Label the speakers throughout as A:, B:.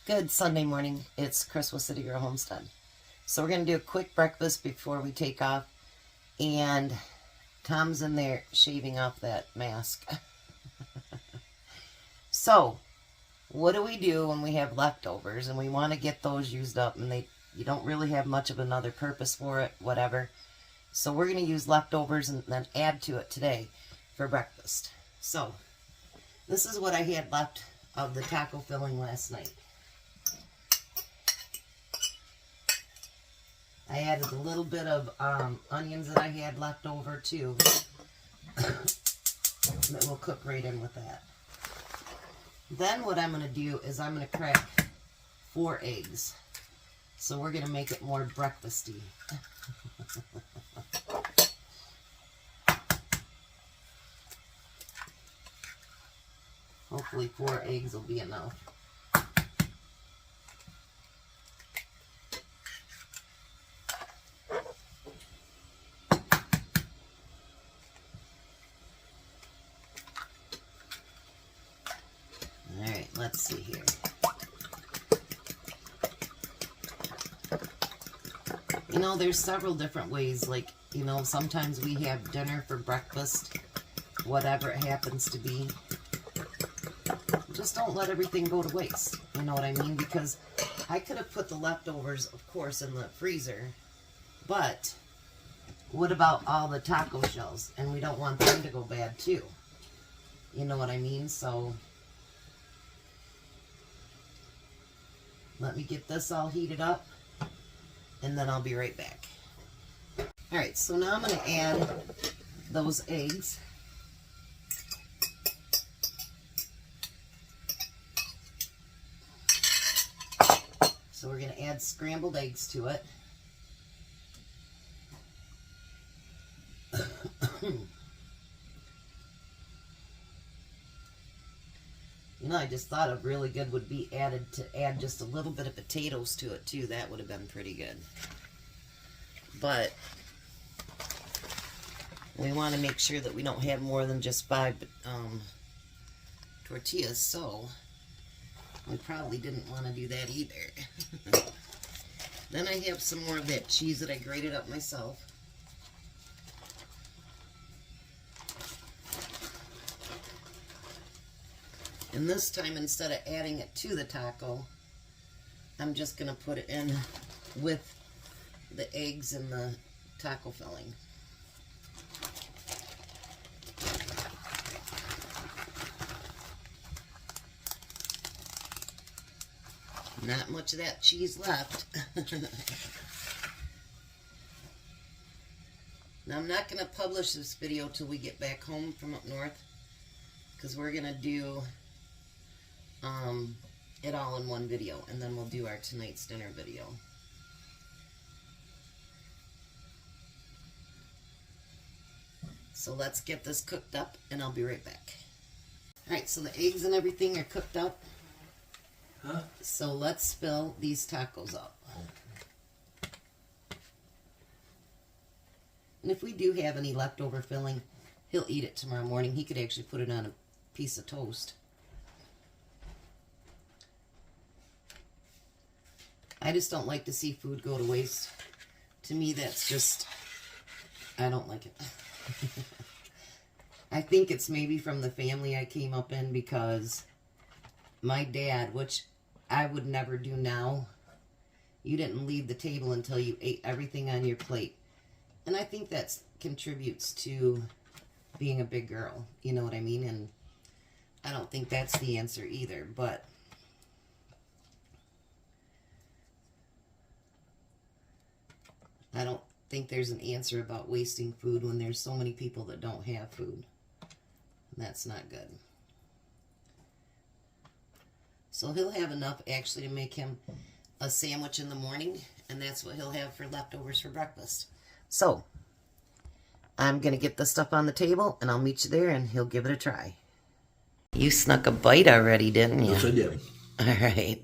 A: Good Sunday morning. It's Chris with City Girl Homestead. So we're going to do a quick breakfast before we take off. And Tom's in there shaving off that mask. So, what do we do when we have leftovers and we want to get those used up and you don't really have much of another purpose for it, whatever. So we're going to use leftovers and then add to it today for breakfast. So, this is what I had left of the taco filling last night. I added a little bit of onions that I had left over too. That will cook right in with that. Then what I'm going to do is I'm going to crack 4 eggs. So we're going to make it more breakfasty. Hopefully 4 eggs will be enough. Alright, let's see here. You know, there's several different ways. Like, you know, sometimes we have dinner for breakfast, whatever it happens to be. Just don't let everything go to waste. You know what I mean? Because I could have put the leftovers, of course, in the freezer. But what about all the taco shells? And we don't want them to go bad too. You know what I mean? So let me get this all heated up, and then I'll be right back. Alright, so now I'm going to add those eggs. So we're going to add scrambled eggs to it. You know, I just thought a really good would be add just a little bit of potatoes to it too. That would have been pretty good. But we want to make sure that we don't have more than just 5 tortillas, so we probably didn't want to do that either. Then I have some more of that cheese that I grated up myself. And this time, instead of adding it to the taco, I'm just going to put it in with the eggs and the taco filling. Not much of that cheese left. Now, I'm not going to publish this video till we get back home from up north, because we're going to do it all in one video, and then we'll do our tonight's dinner video. So let's get this cooked up, and I'll be right back. Alright, so the eggs and everything are cooked up. So let's fill these tacos up. And if we do have any leftover filling, he'll eat it tomorrow morning. He could actually put it on a piece of toast. I just don't like to see food go to waste. To me, that's just, I don't like it. I think it's maybe from the family I came up in, because my dad, which I would never do now, you didn't leave the table until you ate everything on your plate. And I think that contributes to being a big girl, you know what I mean? And I don't think that's the answer either, but I don't think there's an answer about wasting food when there's so many people that don't have food. And that's not good. So he'll have enough actually to make him a sandwich in the morning, and that's what he'll have for leftovers for breakfast. So I'm going to get the stuff on the table, and I'll meet you there, and he'll give it a try. You snuck a bite already, didn't you?
B: Yes, I did.
A: All right.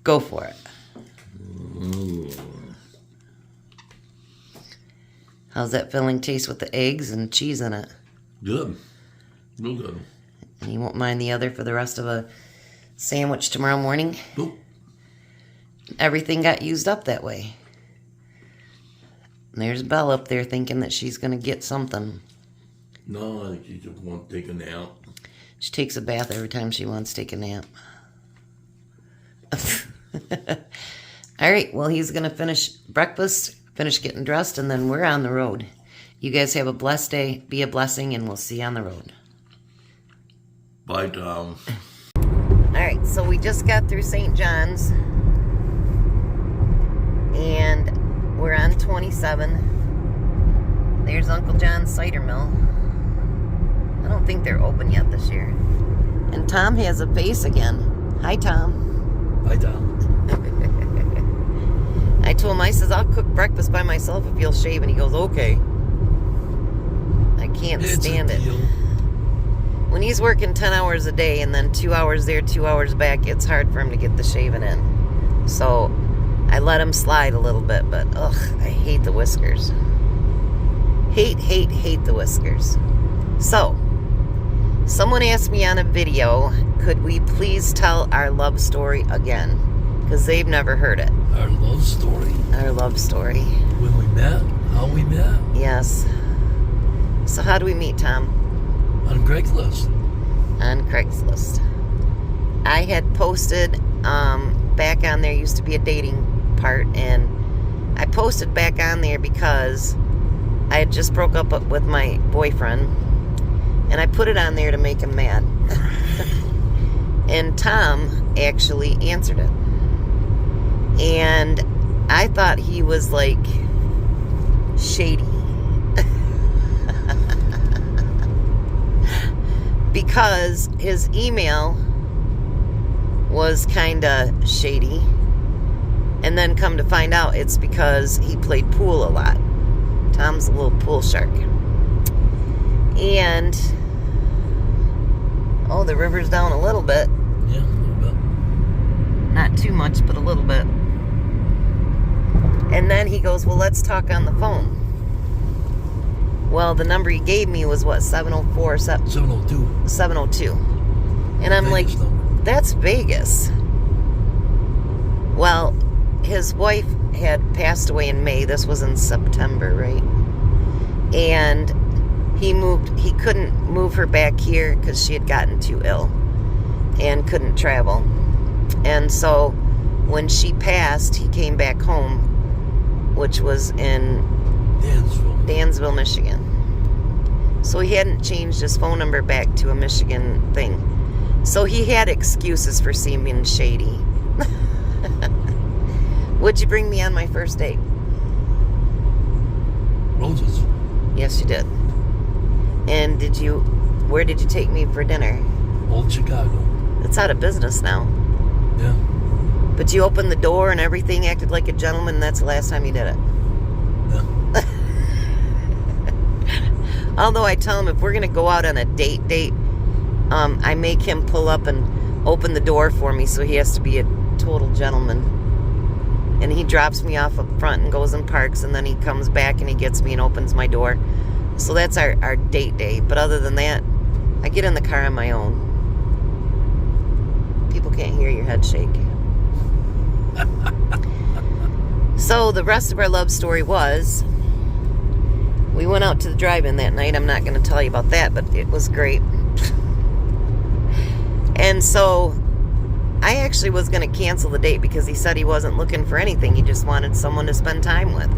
A: Go for it. How's that filling taste with the eggs and cheese in it?
B: Good. Real good.
A: And you won't mind the other for the rest of a sandwich tomorrow morning?
B: Nope.
A: everything got used up that way. And there's Belle up there thinking that she's going to get something.
B: No, I think she just wants to take a nap.
A: She takes a bath every time she wants to take a nap. All right, well, he's going to finish breakfast, finish getting dressed, and then we're on the road. You guys have a blessed day. Be a blessing, and we'll see you on the road.
B: Bye, Tom.
A: All right, so we just got through St. John's, and we're on 27. There's Uncle John's cider mill. I don't think they're open yet this year. And Tom has a face again. Hi, Tom.
C: Hi, Tom.
A: I told him, I says, I'll cook breakfast by myself if you'll shave. And he goes, okay. I can't stand it. When he's working 10 hours a day and then 2 hours there, 2 hours back, it's hard for him to get the shaving in. So I let him slide a little bit, but ugh, I hate the whiskers. Hate the whiskers. So, someone asked me on a video, could we please tell our love story again? Because they've never heard it.
C: Our love story.
A: Our love story.
C: When we met, how we met.
A: Yes. So how do we meet, Tom?
C: On Craigslist.
A: On Craigslist. I had posted back on there, used to be a dating part, and I posted back on there because I had just broke up with my boyfriend, and I put it on there to make him mad. And Tom actually answered it. And I thought he was like shady. Because his email was kind of shady. And then come to find out it's because he played pool a lot. Tom's a little pool shark. And, oh, the river's down a little bit.
C: Yeah, a little bit.
A: Not too much, but a little bit. And then he goes, well, let's talk on the phone. Well, the number he gave me was what, 704?
C: 702.
A: 702. And I'm
C: Vegas
A: like,
C: number.
A: that's Vegas. Well, his wife had passed away in May. This was in September, right? And he couldn't move her back here because she had gotten too ill and couldn't travel. And so when she passed, he came back home, which was in Dansville, Michigan. So he hadn't changed his phone number back to a Michigan thing. So he had excuses for seeming shady. Would you bring me on my first date?
C: Roses.
A: Yes, you did. And where did you take me for dinner?
C: Old Chicago.
A: It's out of business now.
C: Yeah.
A: But you opened the door and everything, acted like a gentleman, and that's the last time you did it.
C: Yeah.
A: Although I tell him if we're going to go out on a date, I make him pull up and open the door for me, so he has to be a total gentleman. And he drops me off up front and goes and parks, and then he comes back and he gets me and opens my door. So that's our date. But other than that, I get in the car on my own. People can't hear your head shake. So the rest of our love story was, we went out to the drive-in that night. I'm not going to tell you about that, but it was great. And so I actually was going to cancel the date because he said he wasn't looking for anything. He just wanted someone to spend time with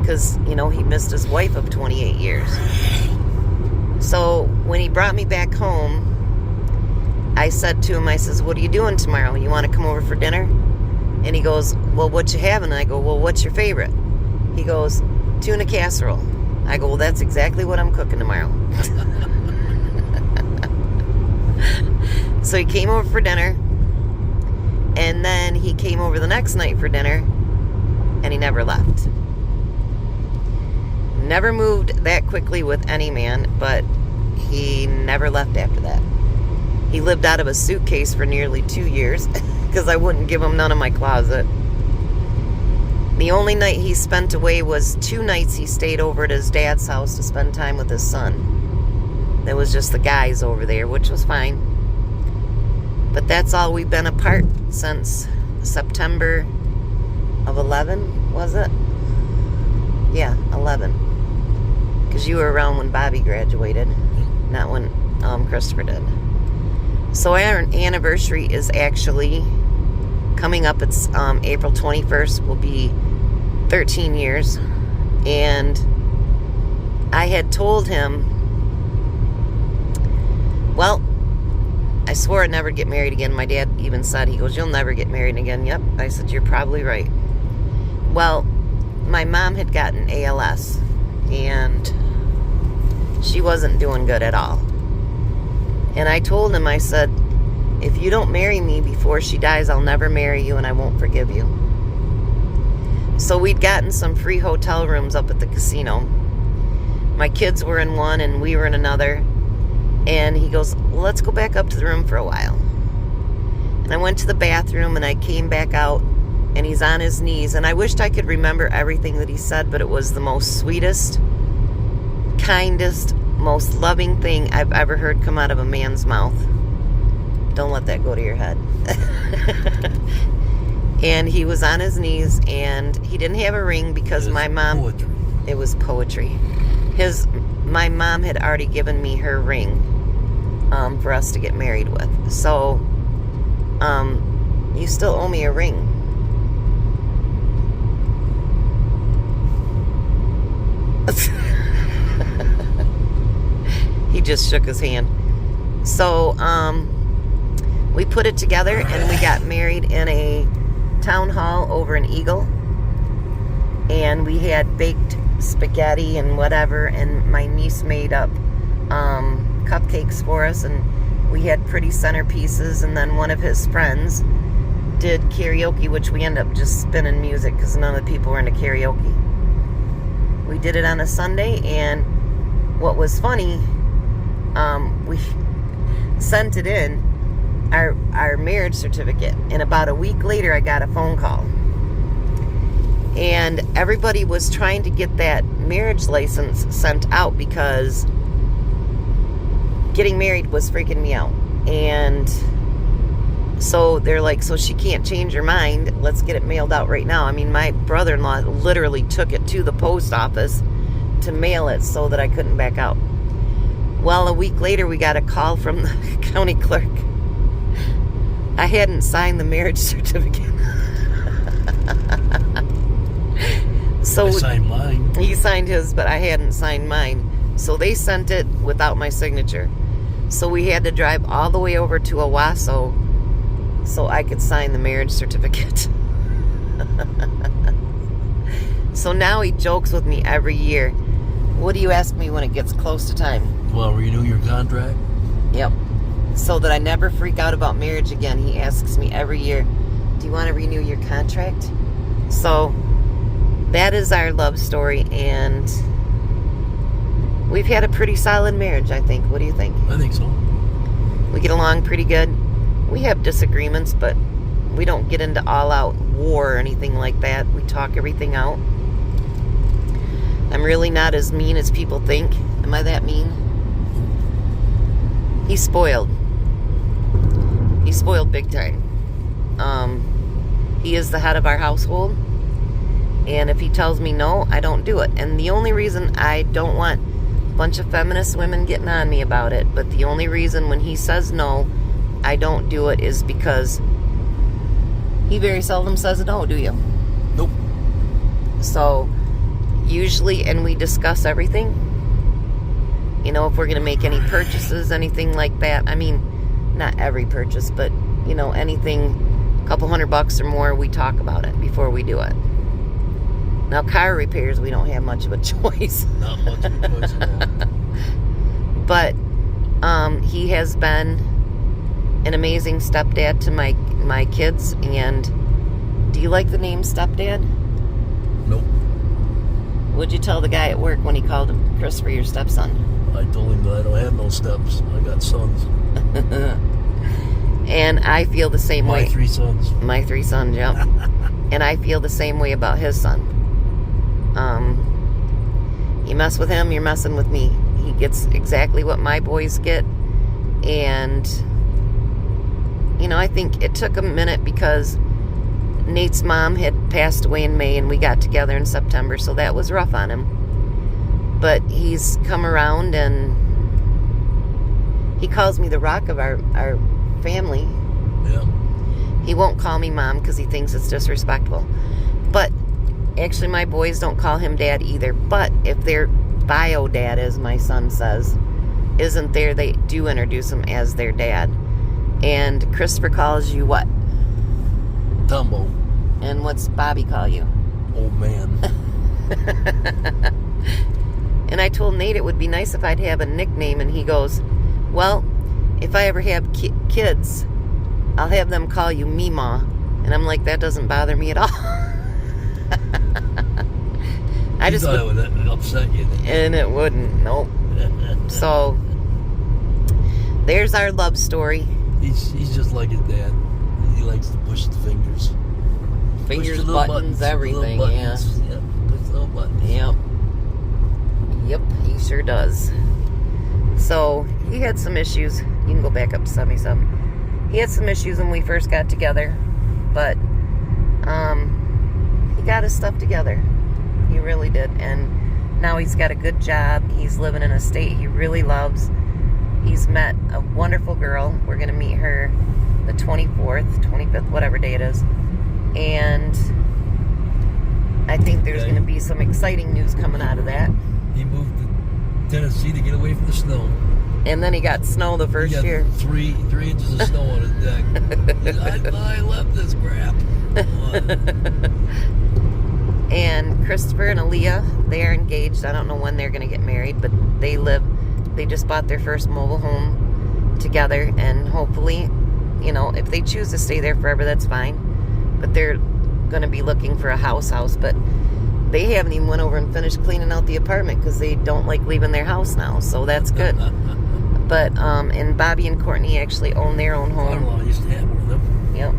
A: because, he missed his wife of 28 years. So when he brought me back home, I said to him, I says, what are you doing tomorrow? You want to come over for dinner? And he goes, well, what you having? And I go, well, what's your favorite? He goes, tuna casserole. I go, well, that's exactly what I'm cooking tomorrow. So he came over for dinner. And then he came over the next night for dinner. And he never left. Never moved that quickly with any man, but he never left after that. He lived out of a suitcase for nearly 2 years because I wouldn't give him none of my closet. The only night he spent away was 2 nights he stayed over at his dad's house to spend time with his son. There was just the guys over there, which was fine. But that's all we've been apart since September of 11, was it? Yeah, 11. Because you were around when Bobby graduated, not when Christopher did. So our anniversary is actually coming up. It's April 21st, will be 13 years. And I had told him, well, I swore I'd never get married again. My dad even said, he goes, you'll never get married again. Yep. I said, you're probably right. Well, my mom had gotten ALS, and she wasn't doing good at all. And I told him, I said, if you don't marry me before she dies, I'll never marry you and I won't forgive you. So we'd gotten some free hotel rooms up at the casino. My kids were in one and we were in another. And he goes, well, let's go back up to the room for a while. And I went to the bathroom and I came back out and he's on his knees. And I wished I could remember everything that he said, but it was the most sweetest, kindest, most loving thing I've ever heard come out of a man's mouth. Don't let that go to your head. And he was on his knees and he didn't have a ring because my mom...
C: Poetry.
A: It was poetry. My mom had already given me her ring for us to get married with. So, you still owe me a ring. He just shook his hand. So, we put it together and we got married in a town hall over in Eagle. And we had baked spaghetti and whatever, and my niece made up cupcakes for us, and we had pretty centerpieces, and then one of his friends did karaoke, which we ended up just spinning music because none of the people were into karaoke. We did it on a Sunday, and what was funny, we sent it in, our marriage certificate, and about a week later I got a phone call. And everybody was trying to get that marriage license sent out because getting married was freaking me out. And so they're like, so she can't change her mind. Let's get it mailed out right now. I mean, my brother-in-law literally took it to the post office to mail it so that I couldn't back out. Well, a week later, we got a call from the county clerk. I hadn't signed the marriage certificate. So
C: I signed mine.
A: he signed his, but I hadn't signed mine. So they sent it without my signature. So we had to drive all the way over to Owasso so I could sign the marriage certificate. So now he jokes with me every year. What do you ask me when it gets close to time?
C: Well, renew your contract?
A: Yep. So that I never freak out about marriage again, he asks me every year, do you want to renew your contract? So that is our love story, and we've had a pretty solid marriage, I think. What do you think?
C: I think so.
A: We get along pretty good. We have disagreements, but we don't get into all-out war or anything like that. We talk everything out. I'm really not as mean as people think. Am I that mean? He's spoiled. He's spoiled big time. He is the head of our household. And if he tells me no, I don't do it. And the only reason I don't want a bunch of feminist women getting on me about it, but the only reason when he says no, I don't do it is because he very seldom says no, do you?
C: Nope.
A: So, usually, and we discuss everything. You know, if we're going to make any purchases, anything like that. I mean, not every purchase, but, you know, anything, a couple $100 or more, we talk about it before we do it. Now, car repairs, we don't have much of a choice.
C: Not much of a choice at all.
A: But he has been an amazing stepdad to my kids. And do you like the name stepdad?
C: Nope.
A: What'd you tell the guy at work when he called him Christopher, your stepson?
C: I told him that I don't have no steps. I got sons.
A: And I feel the same way.
C: My 3 sons.
A: My 3 sons, yeah. And I feel the same way about his son. You mess with him, you're messing with me. He gets exactly what my boys get. And, you know, I think it took a minute because Nate's mom had passed away in May, and we got together in September, so that was rough on him. But he's come around, and he calls me the rock of our family.
C: Yeah.
A: He won't call me mom because he thinks it's disrespectful. But actually, my boys don't call him dad either. But if their bio dad, as my son says, isn't there, they do introduce him as their dad. And Christopher calls you what?
C: Tumbo.
A: And what's Bobby call you?
C: Old man.
A: And I told Nate it would be nice if I'd have a nickname, and he goes, well, if I ever have kids, I'll have them call you Meemaw. And I'm like, that doesn't bother me at all. I just
C: thought it would upset you.
A: And it wouldn't, nope. So there's our love story.
C: He's just like his dad. He likes to push the fingers.
A: Fingers,
C: push the little
A: buttons, everything,
C: yeah. Yep, push the little buttons.
A: Yep, he sure does. So he had some issues. You can go back up to 77. He had some issues when we first got together, but he got his stuff together. He really did. And now he's got a good job. He's living in a state he really loves. He's met a wonderful girl. We're going to meet her the 24th, 25th, whatever day it is. And I think there's going to be some exciting news coming out of that.
C: He moved to Tennessee to get away from the snow.
A: And then he got snow the first year.
C: 3 inches of snow on his deck. I left this crap.
A: And Christopher and Aaliyah, they are engaged. I don't know when they're going to get married, but they just bought their first mobile home together, and hopefully, you know, if they choose to stay there forever, that's fine. But they're going to be looking for a house, but they haven't even went over and finished cleaning out the apartment because they don't like leaving their house now, so that's good. But, and Bobby and Courtney actually own their own home.
C: I used to have one of them.
A: Yep.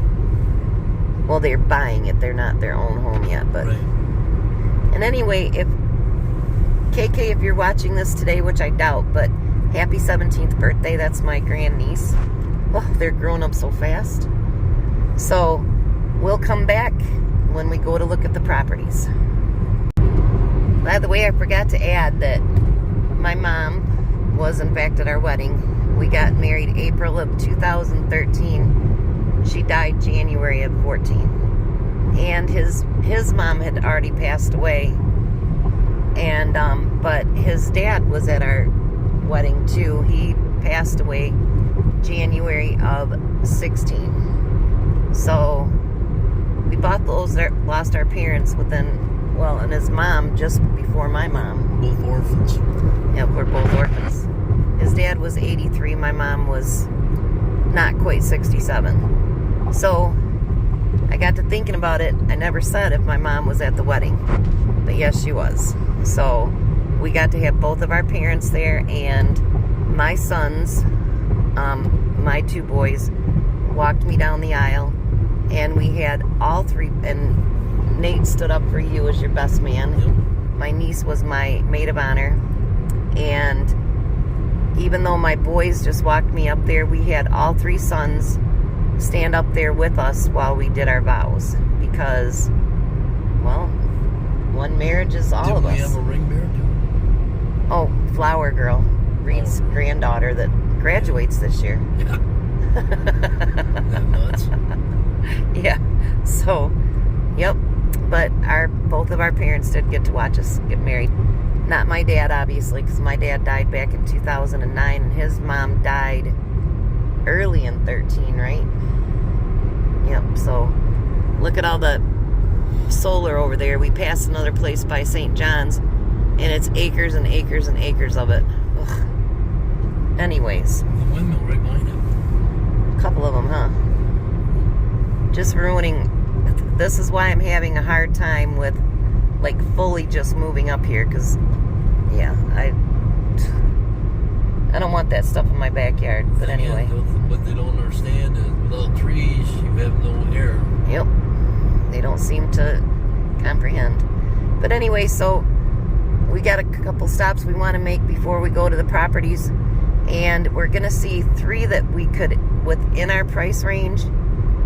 A: Well, they're buying it. They're not their own home yet, but...
C: Right.
A: And anyway, if you're watching this today, which I doubt, but happy 17th birthday. That's my grandniece. Oh, they're growing up so fast. So we'll come back when we go to look at the properties. By the way, I forgot to add that my mom was in fact at our wedding. We got married April of 2013. She died January of 14. And his mom had already passed away, and but his dad was at our wedding too. He passed away January of 16. So we both lost our parents within, well, and his mom just before my mom.
C: Both orphans.
A: Yeah, we're both orphans. His dad was 83. My mom was not quite 67. So I got to thinking about it. I never said if my mom was at the wedding, but yes, she was. So we got to have both of our parents there, and my sons, my 2 boys, walked me down the aisle, and we had all 3, and Nate stood up for you as your best man.
C: Yep.
A: My niece was my maid of honor, and even though my boys just walked me up there, we had all 3 sons stand up there with us while we did our vows, because, well, one marriage is all of us.
C: Did we have a ring bearer too?
A: Oh, Flower Girl, Reed's granddaughter that graduates this year.
C: Yeah. That nuts.
A: Yeah. So, yep. But both of our parents did get to watch us get married. Not my dad, obviously, because my dad died back in 2009, and his mom died early in 13, right? Yep. So, look at all the solar over there. We passed another place by St. John's, and it's acres and acres and acres of it. Ugh. Anyways.
C: The windmill right behind it.
A: A couple of them, huh? Just ruining. This is why I'm having a hard time with, like, fully just moving up here, because, yeah, I don't want that stuff in my backyard. But anyway.
C: What they don't understand is without trees, you have no air.
A: Yep. They don't seem to comprehend. But anyway, so we got a couple stops we want to make before we go to the properties. And we're going to see 3 that we could, within our price range,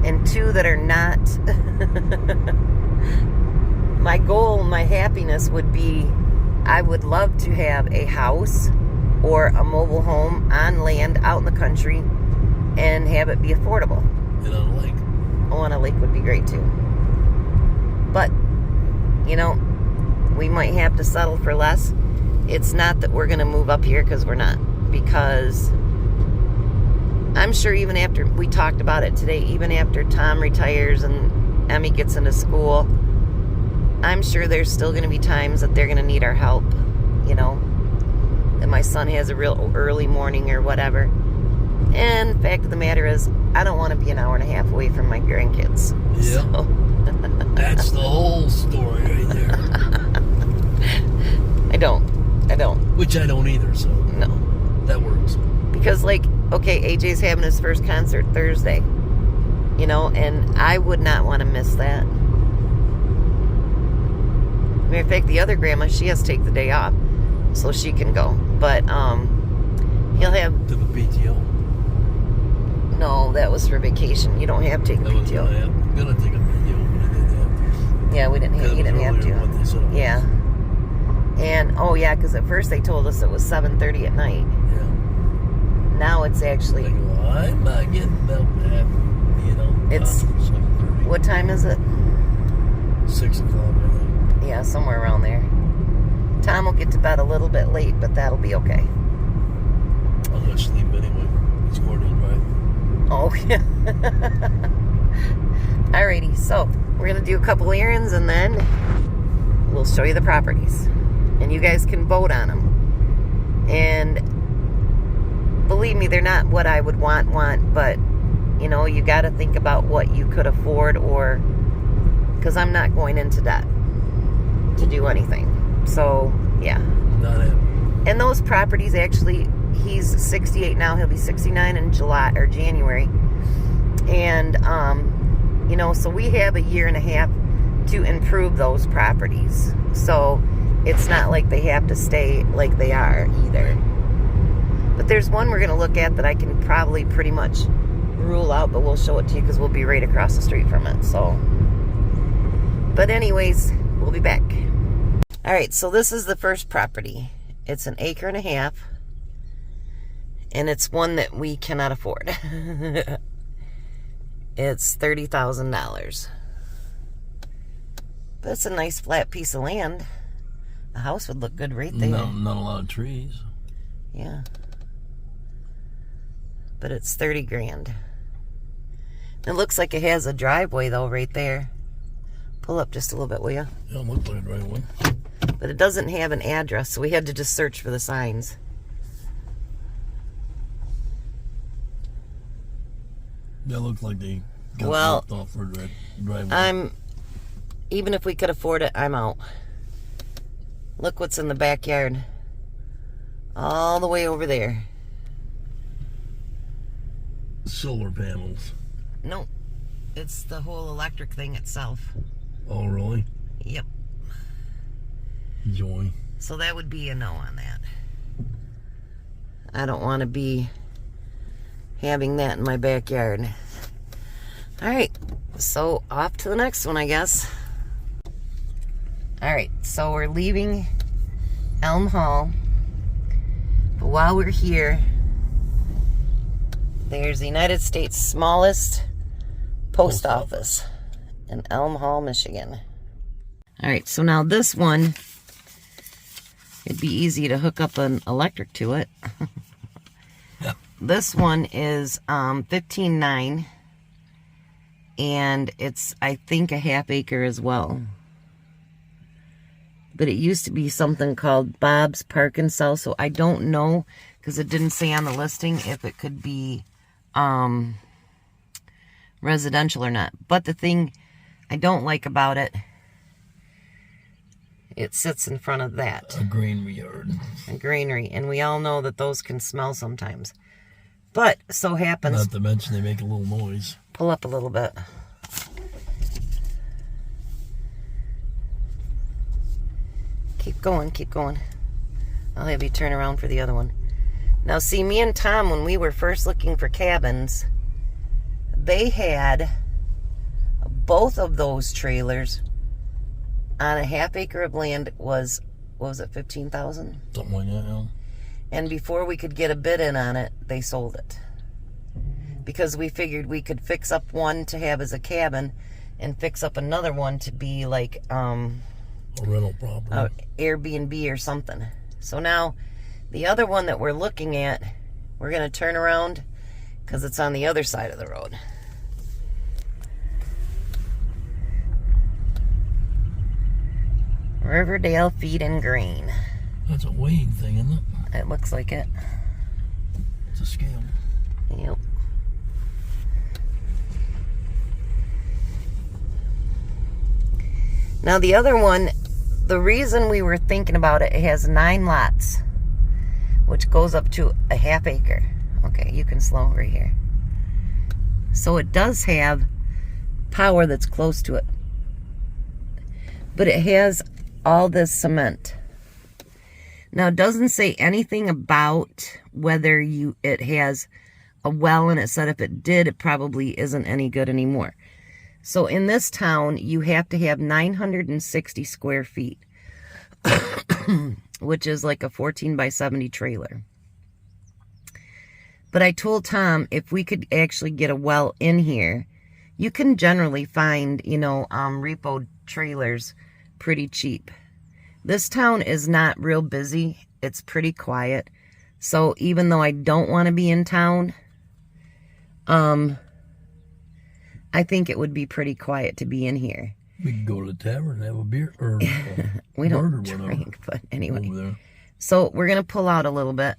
A: and 2 that are not. My goal, my happiness would be, I would love to have a house or a mobile home on land out in the country and have it be affordable.
C: And on a lake.
A: Oh, on a lake would be great too. But, you know, we might have to settle for less. It's not that we're going to move up here, because we're not. Because I'm sure even after, we talked about it today, even after Tom retires and Emmy gets into school, I'm sure there's still going to be times that they're going to need our help, you know, that my son has a real early morning or whatever. And the fact of the matter is, I don't want to be an hour and a half away from my grandkids.
C: Yeah.
A: So.
C: That's the whole story right there.
A: I don't.
C: Which I don't either, so.
A: No.
C: That works.
A: Because, like, okay, AJ's having his first concert Thursday, you know, and I would not want to miss that. Matter of fact, the other grandma, she has to take the day off so she can go. But, he'll have...
C: To the PTO.
A: No, that was for vacation. You don't have to take the PTO.
C: I'm going to take a PTO, but I didn't have to.
A: Yeah, we didn't have, he didn't have to.
C: What they said it was.
A: Yeah. And, oh yeah, because at first they told us it was 7:30 at night.
C: Yeah.
A: Now it's actually...
C: I go, I'm not getting that, you know.
A: It's...
C: 7:30.
A: What time is it?
C: 6 o'clock, I think.
A: Yeah, somewhere around there. Tom will get to bed a little bit late, but that'll be okay.
C: I'm going to sleep anyway. He's going to drive.
A: Oh, yeah. Alrighty, so we're going to do a couple errands and then we'll show you the properties. And you guys can vote on them. And believe me, they're not what I would want, but, you know, you got to think about what you could afford, or, because I'm not going into debt to do anything. So, yeah.
C: Not it.
A: And those properties, actually, he's 68 now. He'll be 69 in July or January. And, you know, so we have a year and a half to improve those properties. So it's not like they have to stay like they are either. But there's one we're going to look at that I can probably pretty much rule out, but we'll show it to you because we'll be right across the street from it. So, but anyways, we'll be back. All right, so this is the first property. It's an acre and a half, and it's one that we cannot afford. It's $30,000. But it's a nice flat piece of land. The house would look good right there.
C: No, not a lot of trees.
A: Yeah. But it's 30 grand. It looks like it has a driveway though right there. Pull up just a little bit, will you?
C: Yeah, it looked like it right away.
A: But it doesn't have an address, so we had to just search for the signs.
C: That looked like they got knocked off for that driveway.
A: Even if we could afford it, I'm out. Look what's in the backyard. All the way over there.
C: Solar panels.
A: Nope. It's the whole electric thing itself.
C: Oh, really?
A: Yep.
C: Joy.
A: So that would be a no on that. I don't want to be having that in my backyard. Alright, so off to the next one, I guess. Alright, so we're leaving Elm Hall. But while we're here, there's the United States' smallest post office in Elm Hall, Michigan. Alright, so now this one, it'd be easy to hook up an electric to it.
C: Yeah.
A: This one is 15.9, and it's, I think, a half acre as well. But it used to be something called Bob's Park and Sell, so I don't know, because it didn't say on the listing if it could be residential or not. But the thing I don't like about it, it sits in front of that.
C: A granary yard.
A: A granary, and we all know that those can smell sometimes. But so happens...
C: Not to mention they make a little noise.
A: Pull up a little bit. Keep going, keep going. I'll have you turn around for the other one. Now see, me and Tom, when we were first looking for cabins, they had both of those trailers on a half acre of land was, what was it, $15,000?
C: Something like that, yeah.
A: And before we could get a bid in on it, they sold it. Because we figured we could fix up one to have as a cabin and fix up another one to be like
C: A rental property.
A: Airbnb or something. So now the other one that we're looking at, we're going to turn around because it's on the other side of the road. Riverdale Feed and Grain.
C: That's a weighing thing, isn't it?
A: It looks like it.
C: It's a scale.
A: Yep. Now the other one, the reason we were thinking about it, it has 9 lots, which goes up to a half acre. Okay, you can slow right here. So it does have power that's close to it. But it has all this cement. Now it doesn't say anything about whether it has a well in it. Said if it did, it probably isn't any good anymore. So in this town, you have to have 960 square feet, which is like a 14 by 70 trailer. But I told Tom if we could actually get a well in here, you can generally find, repo trailers pretty cheap. This town is not real busy. It's pretty quiet. So even though I don't want to be in town, I think it would be pretty quiet to be in here.
C: We could go to the tavern and have a beer or
A: we don't
C: bird or whatever.
A: drink, but anyway.
C: Over there.
A: So we're going to pull out a little bit,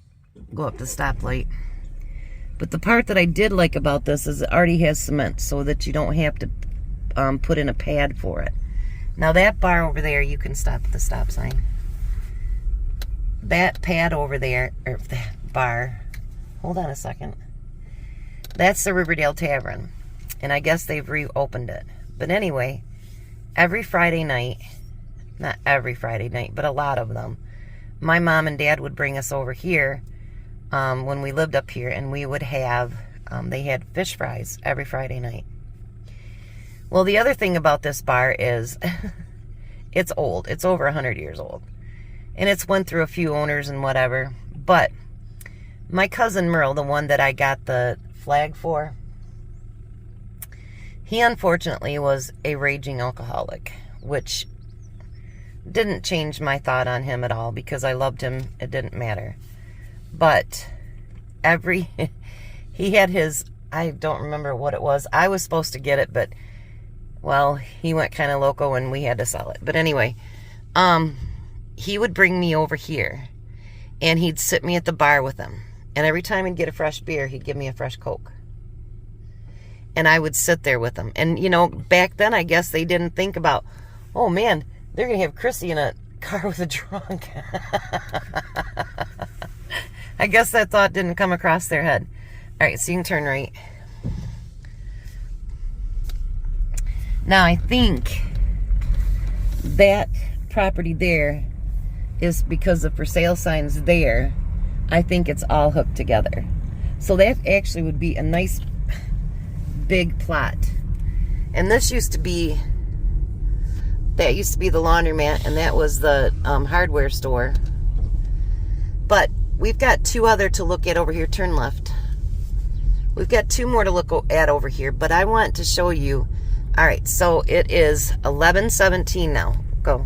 A: go up the stoplight. But the part that I did like about this is it already has cement so that you don't have to put in a pad for it. Now that bar over there, you can stop at the stop sign. That pad over there, or that bar, hold on a second. That's the Riverdale Tavern. And I guess they've reopened it. But anyway, every Friday night, not every Friday night, but a lot of them, my mom and dad would bring us over here when we lived up here, and we would have, they had fish fries every Friday night. Well, the other thing about this bar is it's old. It's over 100 years old. And it's went through a few owners and whatever. But my cousin Merle, the one that I got the flag for, he unfortunately was a raging alcoholic, which didn't change my thought on him at all because I loved him. It didn't matter. But he had his, I don't remember what it was. I was supposed to get it, but, well, he went kind of loco and we had to sell it. But anyway, he would bring me over here and he'd sit me at the bar with him. And every time he'd get a fresh beer, he'd give me a fresh Coke. And I would sit there with him. And, back then, I guess they didn't think about, oh, man, they're going to have Chrissy in a car with a drunk. I guess that thought didn't come across their head. All right, so you can turn right. Now, I think that property there is because the for sale signs there. I think it's all hooked together. So that actually would be a nice big plot. And this used to be, that used to be the laundromat, and that was the hardware store. But we've got 2 other to look at over here. Turn left. We've got 2 more to look at over here, but I want to show you. All right, so it is 11:17 now. Go.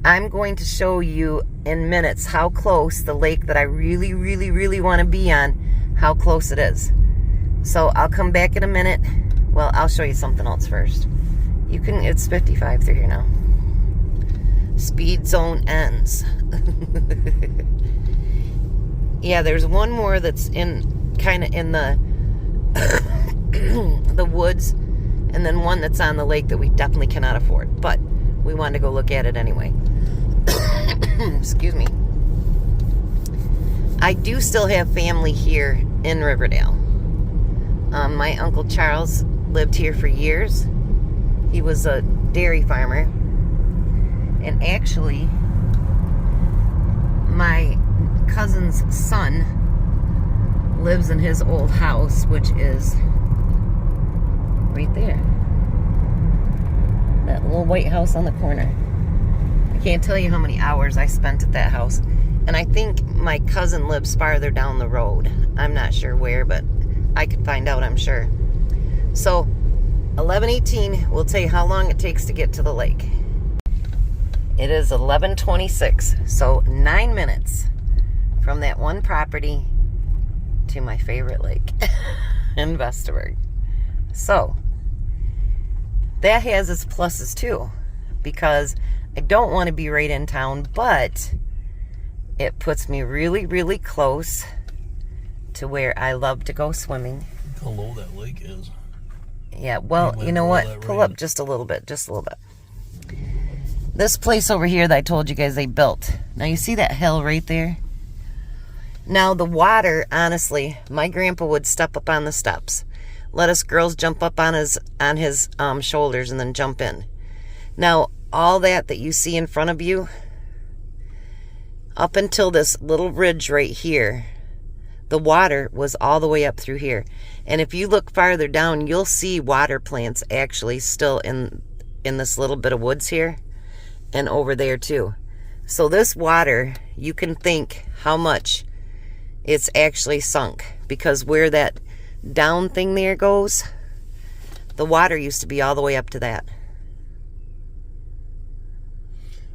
A: I'm going to show you in minutes how close the lake that I really, really, really want to be on, how close it is. So I'll come back in a minute. Well, I'll show you something else first. It's 55 through here now. Speed zone ends. Yeah, there's one more that's kind of in the the woods, and then one that's on the lake that we definitely cannot afford. But we wanted to go look at it anyway. Excuse me. I do still have family here in Riverdale. My Uncle Charles lived here for years. He was a dairy farmer. And actually, my cousin's son lives in his old house, which is right there. little white house on the corner. I can't tell you how many hours I spent at that house. And I think my cousin lives farther down the road. I'm not sure where, but I could find out, I'm sure. So, 11:18 will tell you how long it takes to get to the lake. It is 11:26, so 9 minutes from that one property to my favorite lake in Vesterberg. So, that has its pluses too, because I don't want to be right in town, but it puts me really, really close to where I love to go swimming.
C: How low that lake is.
A: Yeah, well, you know what? Pull up just a little bit, This place over here that I told you guys they built. Now, you see that hill right there? Now, the water, honestly, my grandpa would step up on the steps. Let us girls jump up on his shoulders and then jump in. Now, all that you see in front of you, up until this little ridge right here, the water was all the way up through here. And if you look farther down, you'll see water plants actually still in this little bit of woods here and over there too. So this water, you can think how much it's actually sunk, because where that down thing there goes, the water used to be all the way up to that.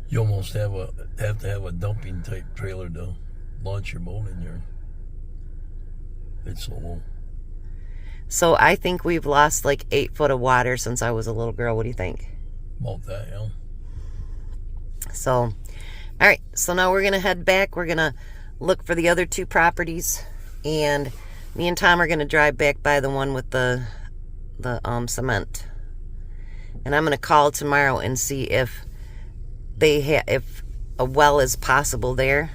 C: You almost have to have a dumping type trailer to launch your boat in there. It's so low.
A: So I think we've lost like 8 foot of water since I was a little girl. What do you think?
C: About that, yeah.
A: So, all right. So now we're going to head back. We're going to look for the other 2 properties. And me and Tom are going to drive back by the one with the cement. And I'm going to call tomorrow and see if if a well is possible there.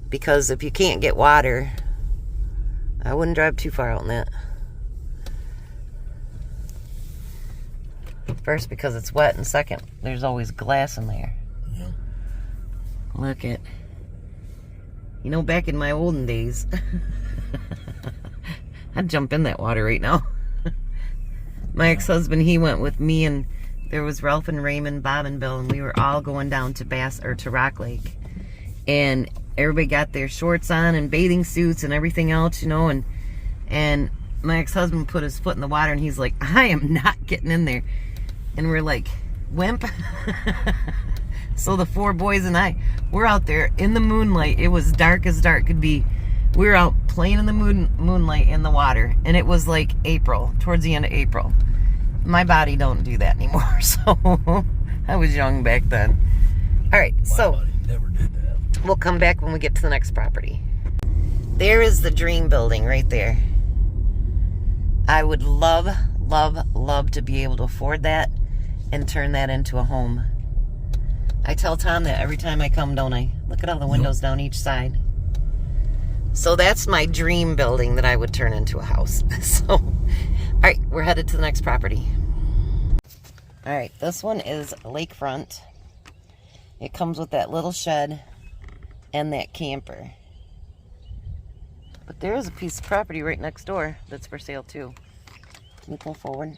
A: Because if you can't get water, I wouldn't drive too far out in that. First, because it's wet, and second, there's always glass in there.
C: Yeah.
A: Look at, back in my olden days, I'd jump in that water right now. My ex-husband, he went with me, and there was Ralph and Raymond, Bob and Bill, and we were all going down to Rock Lake. And everybody got their shorts on and bathing suits and everything else, and my ex-husband put his foot in the water and he's like, I am not getting in there. And we're like, wimp. So the 4 boys and I, we're out there in the moonlight. It was dark as dark could be. We were out playing in the moonlight in the water, and it was like April, towards the end of April. My body don't do that anymore, so I was young back then. All right, so
C: My body never did that.
A: we'll come back when we get to the next property. There is the dream building right there. I would love, love, love to be able to afford that and turn that into a home. I tell Tom that every time I come, don't I? Look at all the windows down each side. So that's my dream building that I would turn into a house. So, all right, we're headed to the next property. All right, this one is lakefront. It comes with that little shed and that camper. But there is a piece of property right next door that's for sale too. Can you pull forward?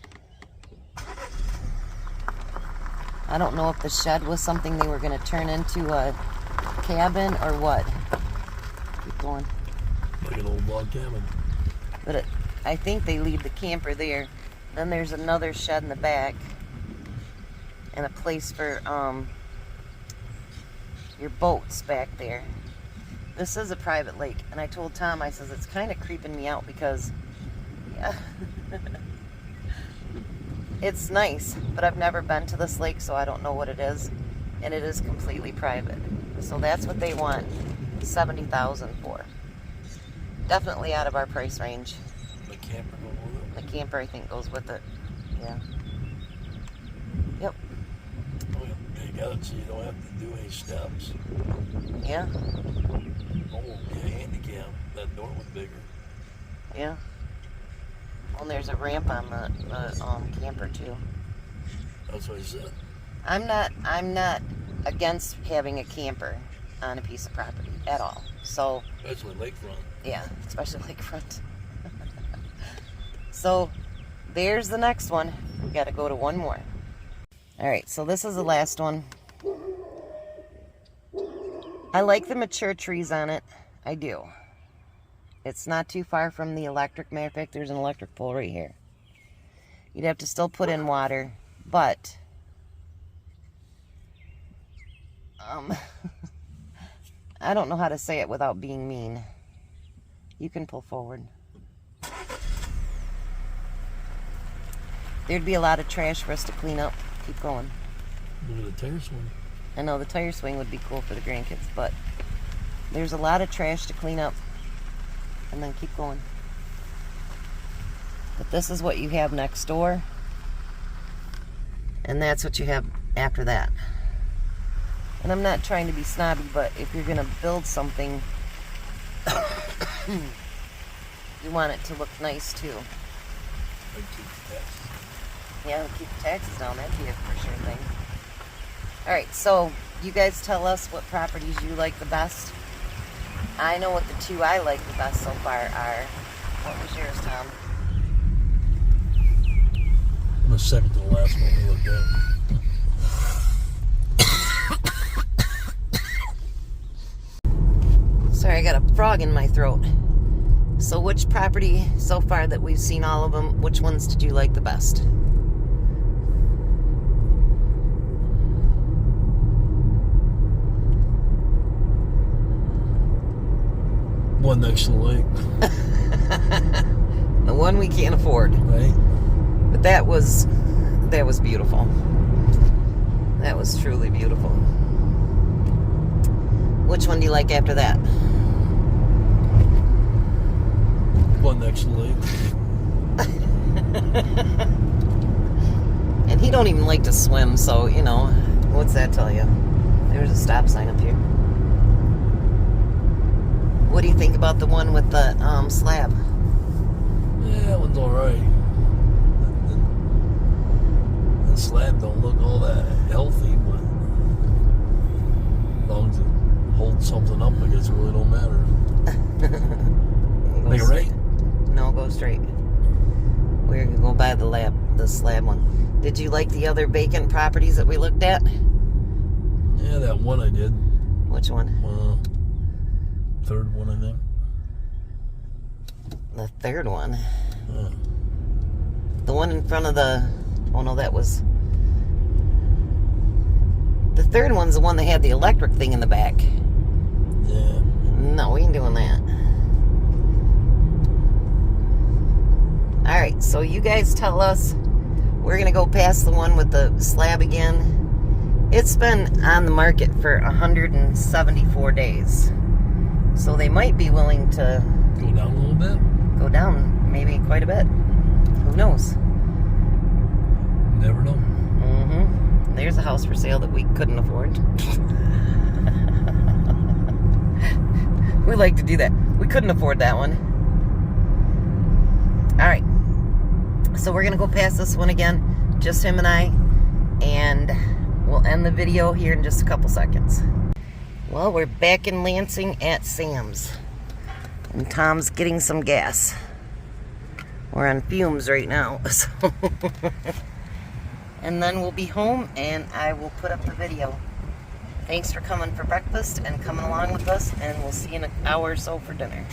A: I don't know if the shed was something they were going to turn into a cabin or what. Keep going.
C: Like an old log cabin.
A: But I think they leave the camper there. Then there's another shed in the back. And a place for your boats back there. This is a private lake. And I told Tom, I says, it's kind of creeping me out because, yeah. It's nice, but I've never been to this lake, so I don't know what it is. And it is completely private. So that's what they want $70,000 for. Definitely out of our price range.
C: The camper go with it?
A: The camper, I think, goes with it. Yeah. Yep.
C: Oh, yeah. You got it so you don't have to do any steps.
A: Yeah.
C: Oh, yeah, handicap. That door was bigger.
A: Yeah. Well, and there's a ramp on the camper too.
C: That's what I said.
A: I'm not against having a camper on a piece of property at all. So
C: Especially lakefront.
A: yeah, especially lakefront. So there's the next one. We got to go to one more. Alright, so this is the last one. I like the mature trees on it. I do. It's not too far from the electric. Matter of fact, there's an electric pole right here. You'd have to still put in water, but I don't know how to say it without being mean. You can pull forward. There'd be a lot of trash for us to clean up. Keep going.
C: Look at the tire swing.
A: I know the tire swing would be cool for the grandkids, but there's a lot of trash to clean up. And then keep going. But this is what you have next door. And that's what you have after that. And I'm not trying to be snobby, but if you're going to build something, you want it to look nice too. Yeah, keep the taxes down. That'd be a for sure thing. Alright, so you guys tell us what properties you like the best. I know what the two I like the best so far are. What was yours, Tom?
C: The second to the last one we looked at.
A: Sorry, I got a frog in my throat. So which property so far that we've seen all of them, which ones did you like the best?
C: One next to the lake.
A: The one we can't afford.
C: Right?
A: But that was beautiful. That was truly beautiful. Which one do you like after that?
C: One next to the lake.
A: And he don't even like to swim, so, you know, what's that tell you? There's a stop sign up here. What do you think about the one with the slab?
C: Yeah, that one's alright. The slab don't look all that healthy, but as long as it holds something up, I guess it really don't matter. Make it right?
A: No, go straight. We're gonna go by the slab one. Did you like the other vacant properties that we looked at?
C: Yeah, that one I did.
A: Which one?
C: Third one, I think.
A: The third one.
C: Yeah.
A: The one in front of the... Oh, no, that was... The third one's the one that had the electric thing in the back.
C: Yeah.
A: No, we ain't doing that. Alright, so you guys tell us. We're going to go past the one with the slab again. It's been on the market for 174 days. So they might be willing to...
C: Go down a little bit?
A: Go down, maybe quite a bit. Who knows?
C: Never know.
A: Mm-hmm. There's a house for sale that we couldn't afford. We like to do that. We couldn't afford that one. Alright. So we're going to go past this one again. Just him and I. And we'll end the video here in just a couple seconds. Well, we're back in Lansing at Sam's. And Tom's getting some gas. We're on fumes right now. So and then we'll be home and I will put up the video. Thanks for coming for breakfast and coming along with us. And we'll see you in an hour or so for dinner.